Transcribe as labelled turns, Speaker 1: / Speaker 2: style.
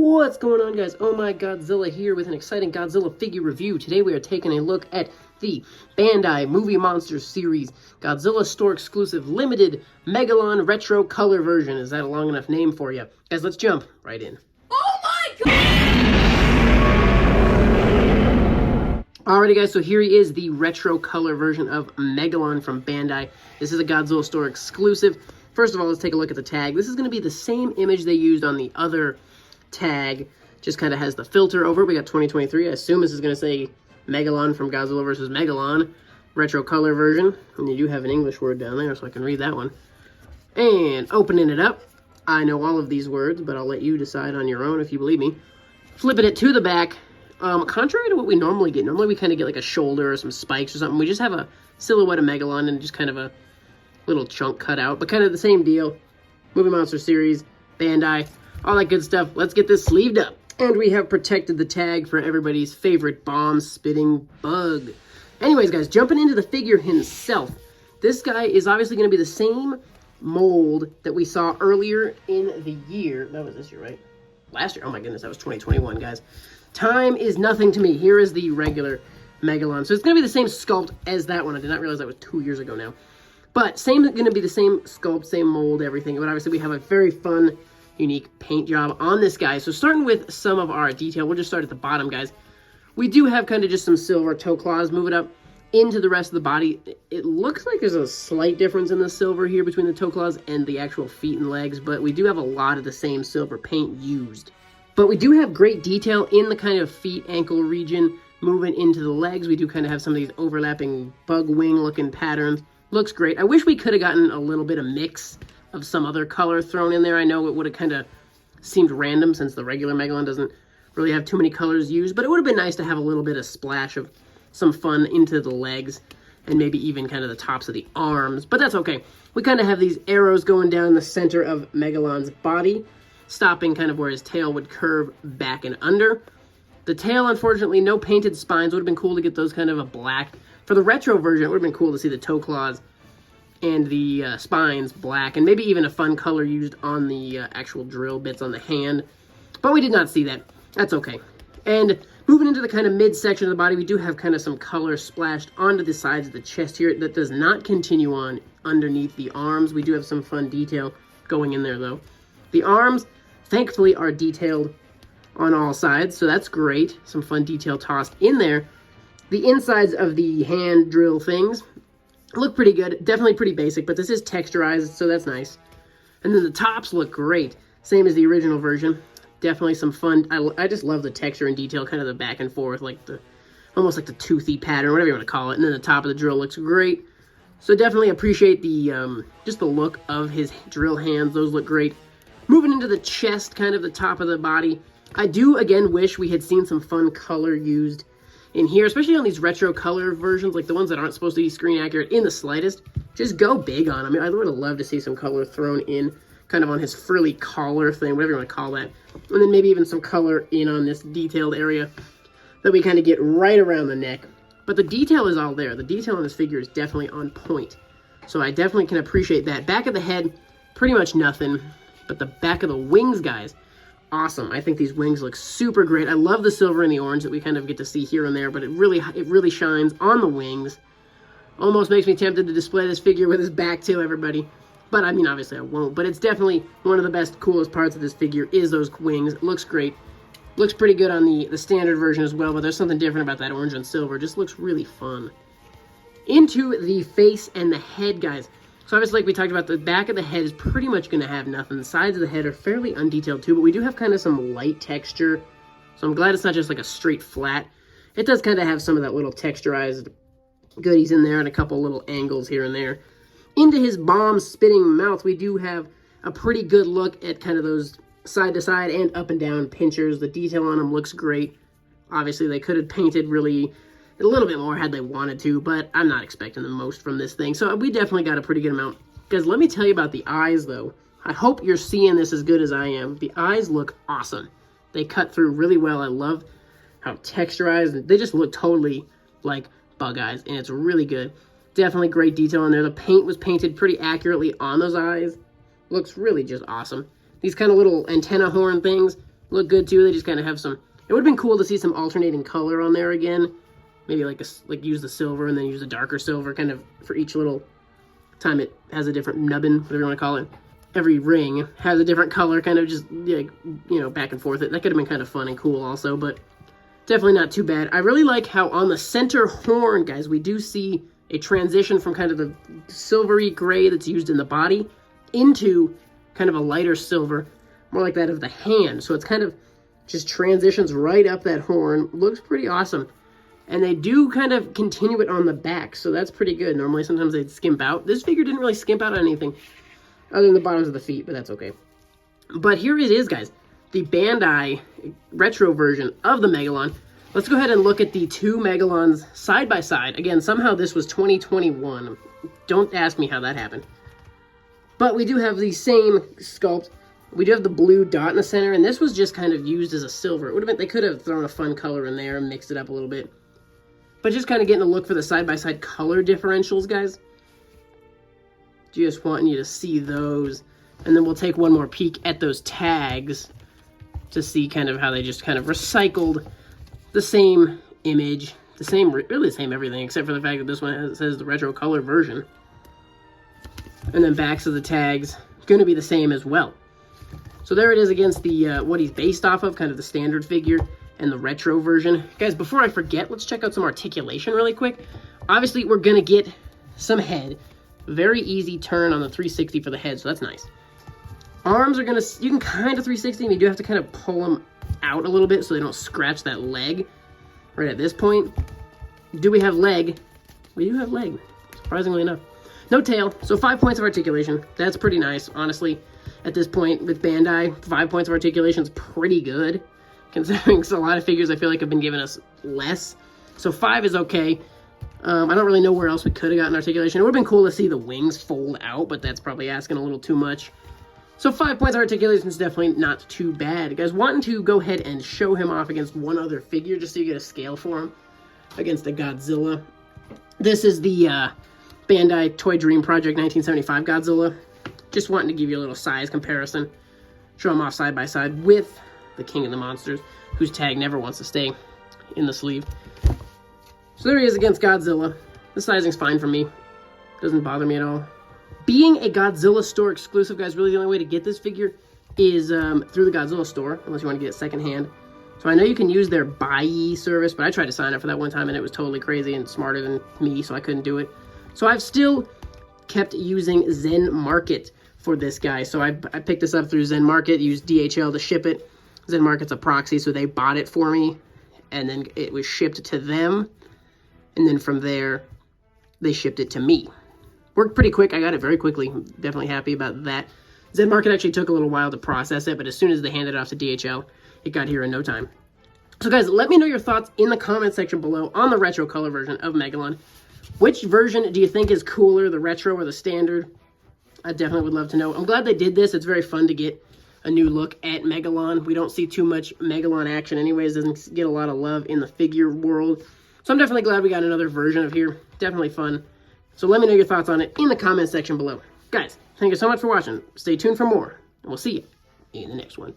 Speaker 1: What's going on, guys? Oh my Godzilla here with an exciting Godzilla figure review. Today we are taking a look at the Bandai Movie Monsters series Godzilla Store Exclusive Limited Megalon Retro Color version. Is that a long enough name for you? Guys, let's jump right in.
Speaker 2: Oh my god!
Speaker 1: Alrighty guys, so here he is, the retro color version of Megalon from Bandai. This is a Godzilla Store Exclusive. First of all, let's take a look at the tag. This is going to be the same image they used on the other tag, just kind of has the filter over it. We got 2023. I assume this is going to say Megalon from Godzilla vs. Megalon, retro color version. And you do have an English word down there, so I can read that one. And opening it up, I know all of these words, but I'll let you decide on your own if you believe me. Flipping it to the back, contrary to what we normally get, normally we kind of get like a shoulder or some spikes or something. We just have a silhouette of Megalon and just kind of a little chunk cut out, but kind of the same deal. Movie Monster series, Bandai, all that good stuff. Let's get this sleeved up. And we have protected the tag for everybody's favorite bomb-spitting bug. Anyways, guys, jumping into the figure himself. This guy is obviously going to be the same mold that we saw earlier in the year. That was this year, right? Last year. Oh my goodness, that was 2021, guys. Time is nothing to me. Here is the regular Megalon. So it's going to be the same sculpt as that one. I did not realize that was 2 years ago now. But going to be the same sculpt, same mold, everything. But obviously we have a very fun, unique paint job on this guy. So starting with some of our detail, we'll just start at the bottom, guys. We do have kind of just some silver toe claws moving up into the rest of the body. It looks like there's a slight difference in the silver here between the toe claws and the actual feet and legs, but we do have a lot of the same silver paint used. But we do have great detail in the kind of feet, ankle region, moving into the legs. We do kind of have some of these overlapping bug wing looking patterns. Looks great. I wish we could have gotten a little bit of mix of some other color thrown in there. I know it would have kind of seemed random since the regular Megalon doesn't really have too many colors used, but it would have been nice to have a little bit of splash of some fun into the legs and maybe even kind of the tops of the arms, but that's okay. We kind of have these arrows going down the center of Megalon's body, stopping kind of where his tail would curve back and under. The tail, unfortunately, no painted spines. Would have been cool to get those kind of a black. For the retro version, it would have been cool to see the toe claws and the spines black, and maybe even a fun color used on the actual drill bits on the hand. But we did not see that. That's okay. And moving into the kind of midsection of the body, we do have kind of some color splashed onto the sides of the chest here. That does not continue on underneath the arms. We do have some fun detail going in there, though. The arms, thankfully, are detailed on all sides, so that's great. Some fun detail tossed in there. The insides of the hand drill things look pretty good. Definitely pretty basic, but this is texturized, so that's nice. And then the tops look great. Same as the original version. Definitely some fun. I just love the texture and detail, kind of the back and forth, like almost like the toothy pattern, whatever you want to call it. And then the top of the drill looks great. So definitely appreciate the just the look of his drill hands. Those look great. Moving into the chest, kind of the top of the body. I do, again, wish we had seen some fun color used in here, especially on these retro color versions, like the ones that aren't supposed to be screen accurate in the slightest. Just go big on them. I mean, I would have loved to see some color thrown in kind of on his frilly collar thing, whatever you want to call that. And then maybe even some color in on this detailed area that we kind of get right around the neck. But the detail is all there. The detail on this figure is definitely on point. So I definitely can appreciate that. Back of the head, pretty much nothing. But the back of the wings, guys, awesome. I think these wings look super great. I love the silver and the orange that we kind of get to see here and there, but it really shines on the wings. Almost makes me tempted to display this figure with his back to everybody. But I mean, obviously I won't. But it's definitely one of the best, coolest parts of this figure is those wings. It looks great. Looks pretty good on the standard version as well, but there's something different about that orange and silver. It just looks really fun. Into the face and the head, guys. So obviously, like we talked about, the back of the head is pretty much going to have nothing. The sides of the head are fairly undetailed too, but we do have kind of some light texture. So I'm glad it's not just like a straight flat. It does kind of have some of that little texturized goodies in there and a couple little angles here and there. Into his bomb-spitting mouth, we do have a pretty good look at kind of those side-to-side and up-and-down pinchers. The detail on them looks great. Obviously, they could have painted really a little bit more had they wanted to, but I'm not expecting the most from this thing. So we definitely got a pretty good amount. Guys, let me tell you about the eyes, though. I hope you're seeing this as good as I am. The eyes look awesome. They cut through really well. I love how texturized. They just look totally like bug eyes, and it's really good. Definitely great detail in there. The paint was painted pretty accurately on those eyes. Looks really just awesome. These kind of little antenna horn things, look good too. They just kind of have some, it would have been cool to see some alternating color on there again. Maybe like use the silver and then use a darker silver kind of for each little time it has a different nubbin, whatever you want to call it. Every ring has a different color, kind of just, like, you know, back and forth. That could have been kind of fun and cool also, but definitely not too bad. I really like how on the center horn, guys, we do see a transition from kind of the silvery gray that's used in the body into kind of a lighter silver, more like that of the hand. So it's kind of just transitions right up that horn. Looks pretty awesome. And they do kind of continue it on the back, so that's pretty good. Normally, sometimes they'd skimp out. This figure didn't really skimp out on anything other than the bottoms of the feet, but that's okay. But here it is, guys. The Bandai retro version of the Megalon. Let's go ahead and look at the two Megalons side by side. Again, somehow this was 2021. Don't ask me how that happened. But we do have the same sculpt. We do have the blue dot in the center, and this was just kind of used as a silver. It would have been, they could have thrown a fun color in there and mixed it up a little bit. But just kind of getting a look for the side-by-side color differentials, guys. Just wanting you to see those. And then we'll take one more peek at those tags to see kind of how they just kind of recycled the same image, really the same everything, except for the fact that this one says the retro color version. And then backs of the tags, going to be the same as well. So there it is against the what he's based off of, kind of the standard figure and the retro version. Guys, before I forget, let's check out some articulation really quick. Obviously, we're going to get some head. Very easy turn on the 360 for the head, so that's nice. Arms are going to, you can kind of 360, and you do have to kind of pull them out a little bit so they don't scratch that leg right at this point. Do we have leg? We do have leg, surprisingly enough. No tail, so 5 points of articulation. That's pretty nice, honestly. At this point with Bandai, 5 points of articulation is pretty good, considering a lot of figures I feel like have been giving us less. So 5 is okay. I don't really know where else we could have gotten articulation. It would have been cool to see the wings fold out, but that's probably asking a little too much. So 5 points of articulation is definitely not too bad. You guys, wanting to go ahead and show him off against one other figure just so you get a scale for him against the Godzilla. This is the Bandai Toy Dream Project 1975 Godzilla. Just wanting to give you a little size comparison. Show him off side by side with the King of the Monsters, whose tag never wants to stay in the sleeve. So there he is against Godzilla. The sizing's fine for me. Doesn't bother me at all. Being a Godzilla Store exclusive, guys, really the only way to get this figure is through the Godzilla Store, unless you want to get it secondhand. So I know you can use their buy service, but I tried to sign up for that one time, and it was totally crazy and smarter than me, so I couldn't do it. So I've still kept using Zen Market for this guy. So I picked this up through Zen Market, used DHL to ship it. Zen Market's a proxy, so they bought it for me, and then it was shipped to them, and then from there, they shipped it to me. Worked pretty quick. I got it very quickly. I'm definitely happy about that. Zen Market actually took a little while to process it, but as soon as they handed it off to DHL, it got here in no time. So guys, let me know your thoughts in the comment section below on the retro color version of Megalon. Which version do you think is cooler, the retro or the standard? I definitely would love to know. I'm glad they did this. It's very fun to get a new look at Megalon. We don't see too much Megalon action anyways. Doesn't get a lot of love in the figure world. So I'm definitely glad we got another version of here. Definitely fun. So let me know your thoughts on it in the comment section below. Guys, thank you so much for watching. Stay tuned for more, and we'll see you in the next one.